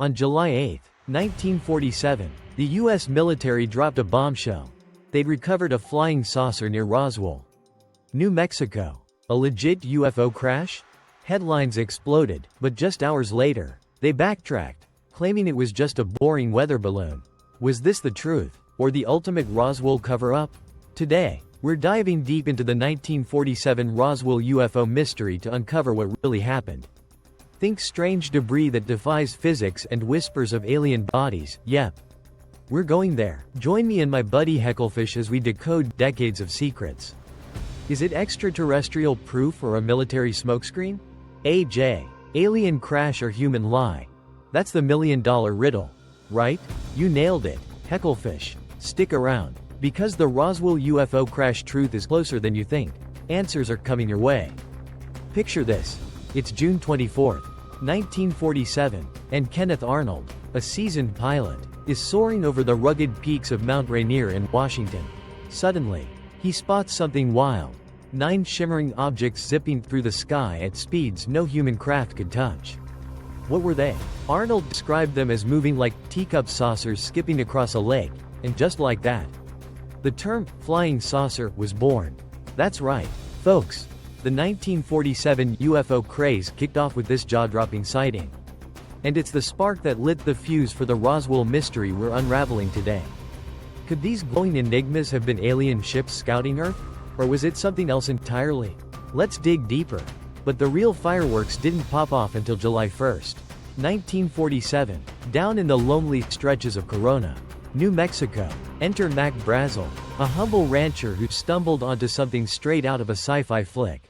On July 8, 1947, the U.S. military dropped a bombshell. They'd recovered a flying saucer near Roswell, New Mexico. A legit UFO crash? Headlines exploded, but just hours later, they backtracked, claiming it was just a boring weather balloon. Was this the truth, or the ultimate Roswell cover-up? Today, we're diving deep into the 1947 Roswell UFO mystery to uncover what really happened. Think strange debris that defies physics and whispers of alien bodies. Yep. We're going there. Join me and my buddy Hecklefish as we decode decades of secrets. Is it extraterrestrial proof or a military smokescreen? AJ. Alien crash or human lie? That's the million-dollar riddle. Right? You nailed it. Hecklefish. Stick around. Because the Roswell UFO crash truth is closer than you think. Answers are coming your way. Picture this. It's June 24, 1947, and Kenneth Arnold, a seasoned pilot, is soaring over the rugged peaks of Mount Rainier in Washington. Suddenly, he spots something wild. 9 shimmering objects zipping through the sky at speeds no human craft could touch. What were they? Arnold described them as moving like teacup saucers skipping across a lake, and just like that, the term flying saucer was born. That's right, folks. The 1947 UFO craze kicked off with this jaw-dropping sighting. And it's the spark that lit the fuse for the Roswell mystery we're unraveling today. Could these glowing enigmas have been alien ships scouting Earth? Or was it something else entirely? Let's dig deeper. But the real fireworks didn't pop off until July 1, 1947, down in the lonely stretches of Corona, New Mexico. Enter Mac Brazel, a humble rancher who stumbled onto something straight out of a sci-fi flick.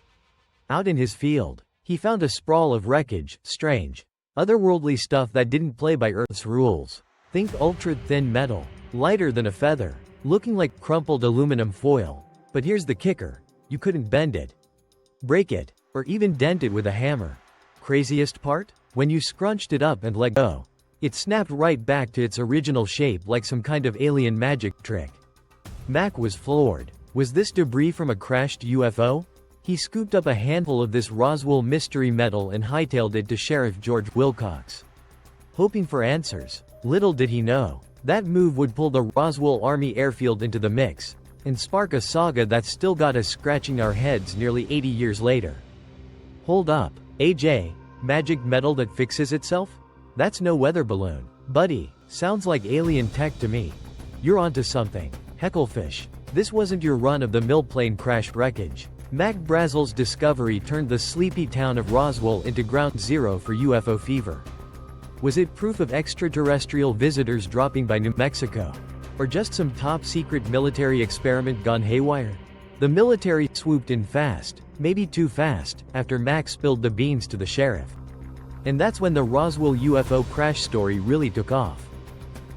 Out in his field, he found a sprawl of wreckage, strange, otherworldly stuff that didn't play by Earth's rules. Think ultra-thin metal, lighter than a feather, looking like crumpled aluminum foil. But here's the kicker. You couldn't bend it, break it, or even dent it with a hammer. Craziest part? When you scrunched it up and let go, it snapped right back to its original shape like some kind of alien magic trick. Mac was floored. Was this debris from a crashed UFO? He scooped up a handful of this Roswell mystery metal and hightailed it to Sheriff George Wilcox, hoping for answers. Little did he know, that move would pull the Roswell Army Airfield into the mix, and spark a saga that's still got us scratching our heads nearly 80 years later. Hold up, AJ, magic metal that fixes itself? That's no weather balloon. Buddy, sounds like alien tech to me. You're onto something. Hecklefish, this wasn't your run-of-the-mill plane crash wreckage. Mac Brazel's discovery turned the sleepy town of Roswell into ground zero for UFO fever. Was it proof of extraterrestrial visitors dropping by New Mexico? Or just some top-secret military experiment gone haywire? The military swooped in fast, maybe too fast, after Mac spilled the beans to the sheriff. And that's when the Roswell UFO crash story really took off.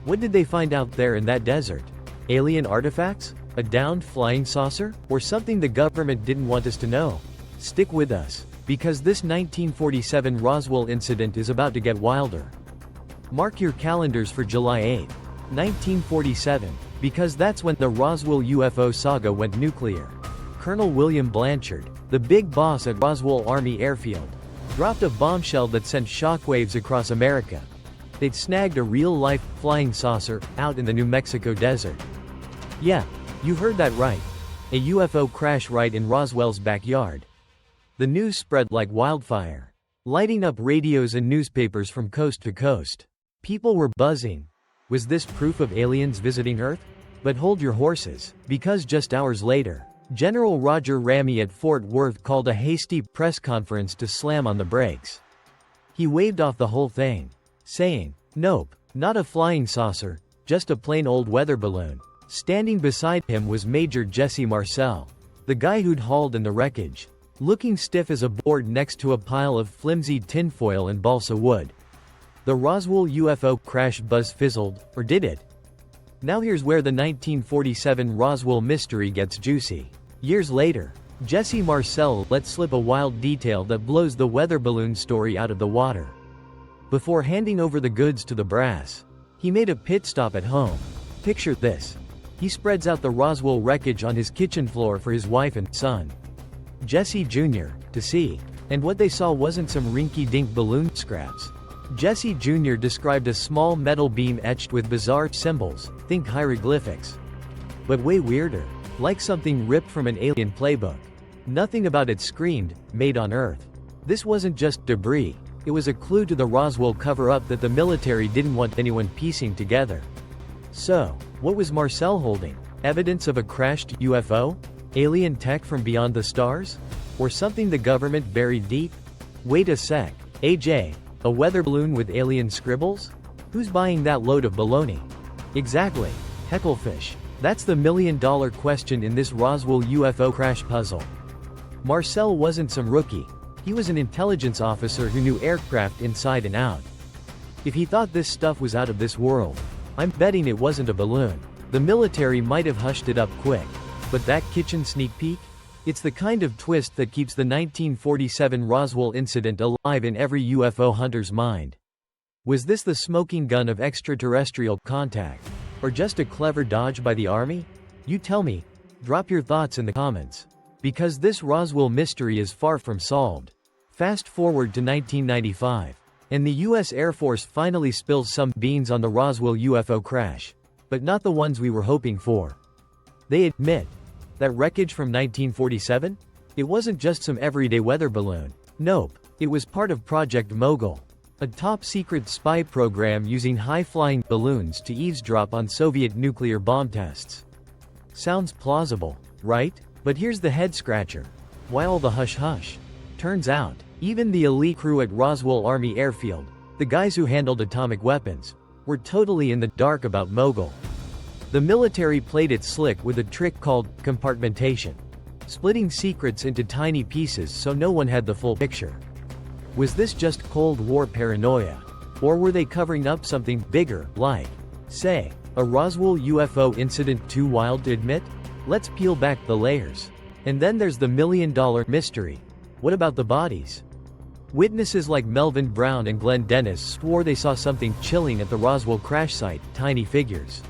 What did they find out there in that desert? Alien artifacts? A downed flying saucer? Or something the government didn't want us to know? Stick with us, because this 1947 Roswell incident is about to get wilder. Mark your calendars for July 8, 1947, because that's when the Roswell UFO saga went nuclear. Colonel William Blanchard, the big boss at Roswell Army Airfield, dropped a bombshell that sent shockwaves across America. They'd snagged a real-life flying saucer out in the New Mexico desert. Yeah, you heard that right. A UFO crash right in Roswell's backyard. The news spread like wildfire, lighting up radios and newspapers from coast to coast. People were buzzing. Was this proof of aliens visiting Earth? But hold your horses, because just hours later, General Roger Ramey at Fort Worth called a hasty press conference to slam on the brakes. He waved off the whole thing, saying, "Nope, not a flying saucer, just a plain old weather balloon." Standing beside him was Major Jesse Marcel, the guy who'd hauled in the wreckage, looking stiff as a board next to a pile of flimsy tinfoil and balsa wood. The Roswell UFO crash buzz fizzled, or did it? Now here's where the 1947 Roswell mystery gets juicy. Years later, Jesse Marcel let slip a wild detail that blows the weather balloon story out of the water. Before handing over the goods to the brass, he made a pit stop at home. Picture this. He spreads out the Roswell wreckage on his kitchen floor for his wife and son, Jesse Jr., to see. And what they saw wasn't some rinky-dink balloon scraps. Jesse Jr. described a small metal beam etched with bizarre symbols, think hieroglyphics. But way weirder. Like something ripped from an alien playbook. Nothing about it screamed, made on Earth. This wasn't just debris, it was a clue to the Roswell cover-up that the military didn't want anyone piecing together. So, what was Marcel holding? Evidence of a crashed UFO? Alien tech from beyond the stars? Or something the government buried deep? Wait a sec. AJ, a weather balloon with alien scribbles? Who's buying that load of baloney? Exactly. Hecklefish. That's the million-dollar question in this Roswell UFO crash puzzle. Marcel wasn't some rookie. He was an intelligence officer who knew aircraft inside and out. If he thought this stuff was out of this world, I'm betting it wasn't a balloon. The military might have hushed it up quick. But that kitchen sneak peek? It's the kind of twist that keeps the 1947 Roswell incident alive in every UFO hunter's mind. Was this the smoking gun of extraterrestrial contact? Or just a clever dodge by the Army? You tell me. Drop your thoughts in the comments. Because this Roswell mystery is far from solved. Fast forward to 1995. And the US Air Force finally spills some beans on the Roswell UFO crash. But not the ones we were hoping for. They admit. That wreckage from 1947? It wasn't just some everyday weather balloon. Nope. It was part of Project Mogul. A top-secret spy program using high-flying balloons to eavesdrop on Soviet nuclear bomb tests. Sounds plausible, right? But here's the head-scratcher. Why all the hush-hush? Turns out, even the elite crew at Roswell Army Airfield, the guys who handled atomic weapons, were totally in the dark about Mogul. The military played it slick with a trick called compartmentation, splitting secrets into tiny pieces so no one had the full picture. Was this just Cold War paranoia? Or were they covering up something bigger, like, say, a Roswell UFO incident too wild to admit? Let's peel back the layers. And then there's the million-dollar mystery. What about the bodies? Witnesses like Melvin Brown and Glenn Dennis swore they saw something chilling at the Roswell crash site, tiny figures.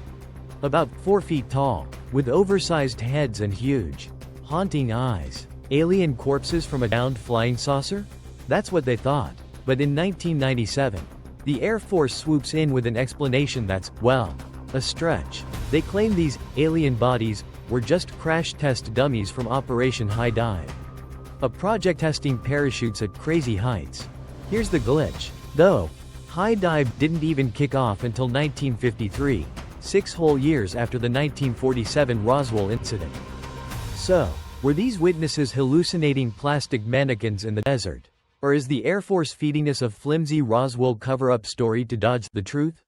About 4 feet tall, with oversized heads and huge, haunting eyes. Alien corpses from a downed flying saucer? That's what they thought. But in 1997, the Air Force swoops in with an explanation that's, well, a stretch. They claim these alien bodies were just crash test dummies from Operation High Dive, a project testing parachutes at crazy heights. Here's the glitch, though. High Dive didn't even kick off until 1953, 6 whole years after the 1947 Roswell incident. So, were these witnesses hallucinating plastic mannequins in the desert? Or is the Air Force feeding us a flimsy Roswell cover-up story to dodge the truth?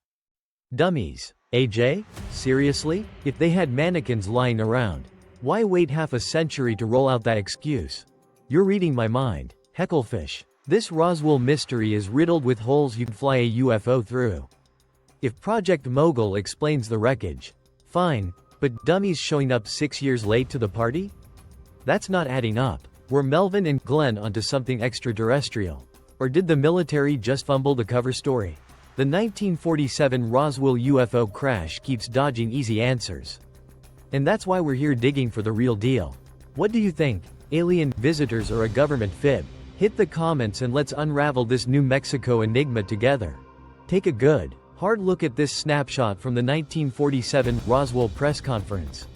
Dummies. AJ? Seriously? If they had mannequins lying around, why wait half a century to roll out that excuse? You're reading my mind. Hecklefish. This Roswell mystery is riddled with holes you can fly a UFO through. If Project Mogul explains the wreckage, fine, but dummies showing up 6 years late to the party? That's not adding up. Were Melvin and Glenn onto something extraterrestrial? Or did the military just fumble the cover story? The 1947 Roswell UFO crash keeps dodging easy answers. And that's why we're here digging for the real deal. What do you think? Alien visitors or a government fib? Hit the comments and let's unravel this New Mexico enigma together. Take a good, hard look at this snapshot from the 1947 Roswell press conference.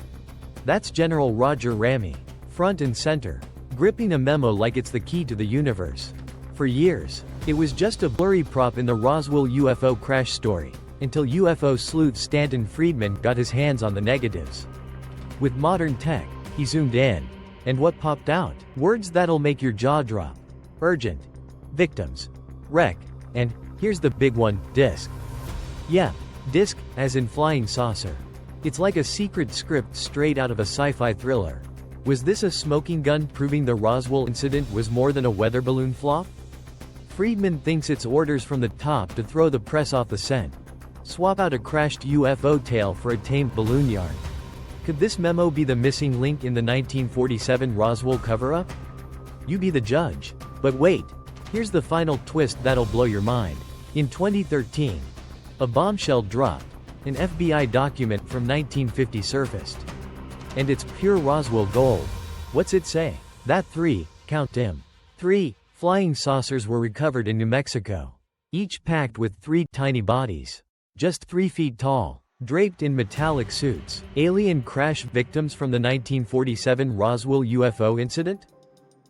That's General Roger Ramey, front and center, gripping a memo like it's the key to the universe. For years, it was just a blurry prop in the Roswell UFO crash story, until UFO sleuth Stanton Friedman got his hands on the negatives. With modern tech, he zoomed in. And what popped out? Words that'll make your jaw drop. Urgent. Victims. Wreck. And, here's the big one, disc. Yeah, disc, as in flying saucer. It's like a secret script straight out of a sci-fi thriller. Was this a smoking gun proving the Roswell incident was more than a weather balloon flop? Friedman thinks it's orders from the top to throw the press off the scent. Swap out a crashed UFO tale for a tamed balloon yarn. Could this memo be the missing link in the 1947 Roswell cover-up? You be the judge. But wait, here's the final twist that'll blow your mind. In 2013, a bombshell dropped. An FBI document from 1950 surfaced. And it's pure Roswell gold. What's it say? That 3 flying saucers were recovered in New Mexico. each packed with 3 tiny bodies. Just 3 feet tall, draped in metallic suits. Alien crash victims from the 1947 Roswell UFO incident?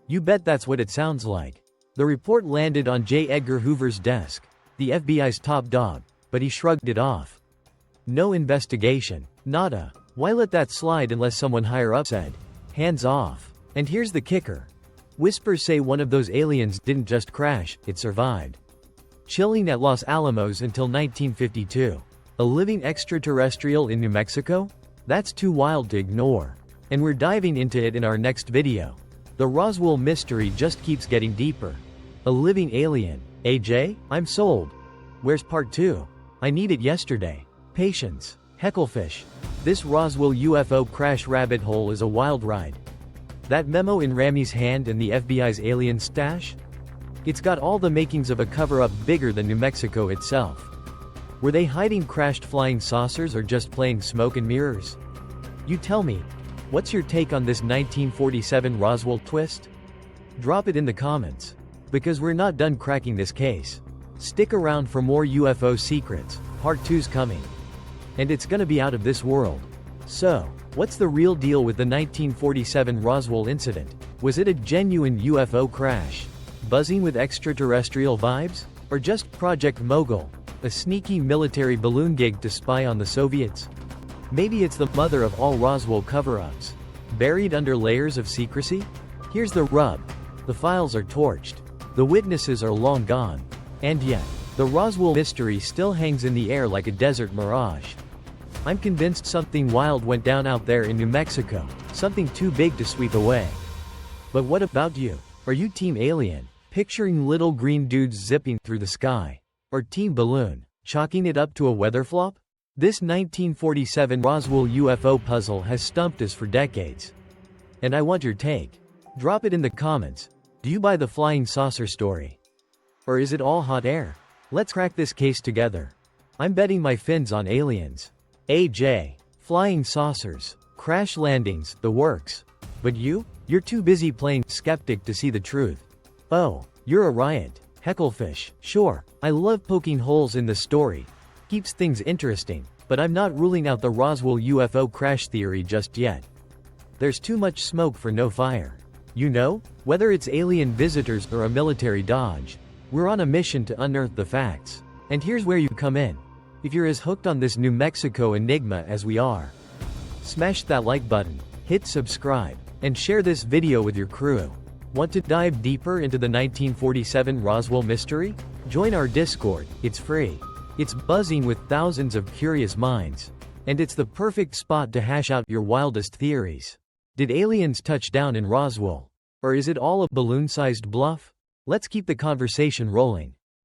You bet that's what it sounds like. The report landed on J. Edgar Hoover's desk, the FBI's top dog, but he shrugged it off. No investigation. Nada. Why let that slide unless someone higher up said, "Hands off." And here's the kicker. Whispers say one of those aliens didn't just crash, it survived. Chilling at Los Alamos until 1952. A living extraterrestrial in New Mexico? That's too wild to ignore. And we're diving into it in our next video. The Roswell mystery just keeps getting deeper. A living alien. AJ? I'm sold. Where's part 2? I need it yesterday. Patience. Hecklefish. This Roswell UFO crash rabbit hole is a wild ride. That memo in Ramey's hand and the FBI's alien stash? It's got all the makings of a cover-up bigger than New Mexico itself. Were they hiding crashed flying saucers or just playing smoke and mirrors? You tell me. What's your take on this 1947 Roswell twist? Drop it in the comments. Because we're not done cracking this case. Stick around for more UFO secrets. Part 2's coming. And it's gonna be out of this world. So, what's the real deal with the 1947 Roswell incident? Was it a genuine UFO crash? Buzzing with extraterrestrial vibes? Or just Project Mogul, a sneaky military balloon gig to spy on the Soviets? Maybe it's the mother of all Roswell cover-ups, buried under layers of secrecy? Here's the rub. The files are torched. The witnesses are long gone. And yet, the Roswell mystery still hangs in the air like a desert mirage. I'm convinced something wild went down out there in New Mexico, something too big to sweep away. But what about you? Are you Team Alien, picturing little green dudes zipping through the sky? Or Team Balloon, chalking it up to a weather flop? This 1947 Roswell UFO puzzle has stumped us for decades. And I want your take. Drop it in the comments. Do you buy the flying saucer story? Or is it all hot air? Let's crack this case together. I'm betting my fins on aliens. AJ. Flying saucers. Crash landings, the works. But you? You're too busy playing skeptic to see the truth. Oh, you're a riot. Hecklefish. Sure, I love poking holes in the story. Keeps things interesting, but I'm not ruling out the Roswell UFO crash theory just yet. There's too much smoke for no fire. You know, whether it's alien visitors or a military dodge, we're on a mission to unearth the facts. And here's where you come in. If you're as hooked on this New Mexico enigma as we are, smash that like button, hit subscribe, and share this video with your crew. Want to dive deeper into the 1947 Roswell mystery? Join our Discord, it's free. It's buzzing with thousands of curious minds. And it's the perfect spot to hash out your wildest theories. Did aliens touch down in Roswell? Or is it all a balloon-sized bluff? Let's keep the conversation rolling.